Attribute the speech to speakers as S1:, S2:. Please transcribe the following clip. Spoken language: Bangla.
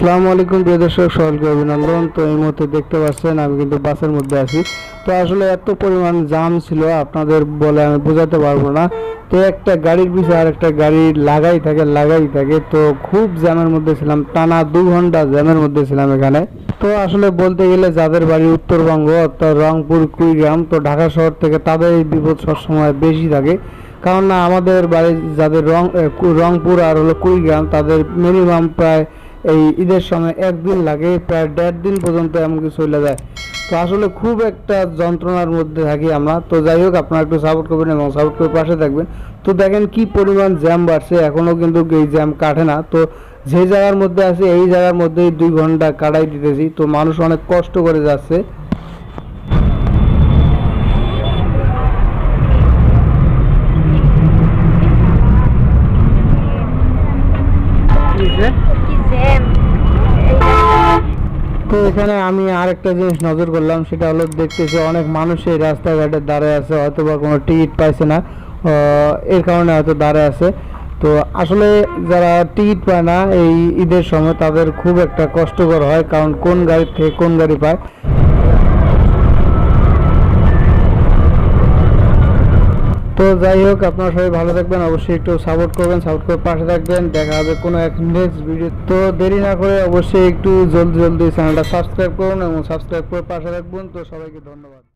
S1: আসসালামু আলাইকুম প্রিয় দর্শক, সকলকে অভিনন্দন। তো এই মুহূর্তে দেখতে পাচ্ছেন আমি কিন্তু বাসের মধ্যে আছি। তো আসলে এত পরিমাণ জাম ছিল আপনাদের বলে আমি বোঝাতে পারবো না। তো একটা গাড়ির পিছনে আর একটা গাড়ি লাগাই থাকে। তো খুব জ্যামের মধ্যে ছিলাম, টানা 2 ঘন্টা জ্যামের মধ্যে ছিলাম এখানে। তো আসলে বলতে গেলে যাদের বাড়ি উত্তরবঙ্গ অর্থাৎ রংপুর, কুড়িগ্রাম, তো ঢাকা শহর থেকে তাদের এই বিপদ সবসময় বেশি থাকে। কারণ না আমাদের বাড়ি যাদের রংপুর আর হলো কুড়িগ্রাম, তাদের মিনিমাম প্রায় এই ঈদের সময় একদিন লাগে, প্রায় 1.5 দিন পর্যন্ত এমনকি চলে যায়। তো আসলে খুব একটা যন্ত্রণার মধ্যে থাকি আমরা। তো যাই হোক, আপনারা একটু সাপোর্ট করবেন এবং সাপোর্ট করে পাশে থাকবেন। তো দেখেন কি পরিমাণ জ্যাম বাড়ছে, এখনও কিন্তু এই জ্যাম কাটে না। তো যে জায়গার মধ্যে আছে এই জায়গার মধ্যেই 2 ঘন্টা কাটাই দিতেছি। তো মানুষ অনেক কষ্ট করে যাচ্ছে। তো এখানে আমি আরেকটা জিনিস নজর করলাম, সেটা হলো দেখতেছি অনেক মানুষ এই রাস্তাঘাটে দাঁড়ায় আছে, হয়তো বা কোনো টিকিট পাইছে না, এর কারণে হয়তো দাঁড়ায় আছে। তো আসলে যারা টিকিট পায় না এই ঈদের সময় তাদের খুব একটা কষ্টকর হয়, কারণ কোন গাড়ি থেকে কোন গাড়ি পায়। তো যাই হোক, আপনারা সবাই ভালো থাকবেন, অবশ্যই একটু সাপোর্ট করবেন, সাপোর্ট করে পাশে থাকবেন। দেখা হবে কোনো এক নেক্সট ভিডিও। তো দেরি না করে অবশ্যই একটু জলদি চ্যানেলটা সাবস্ক্রাইব করুন এবং সাবস্ক্রাইব করে পাশে রাখবেন। তো সবাইকে ধন্যবাদ।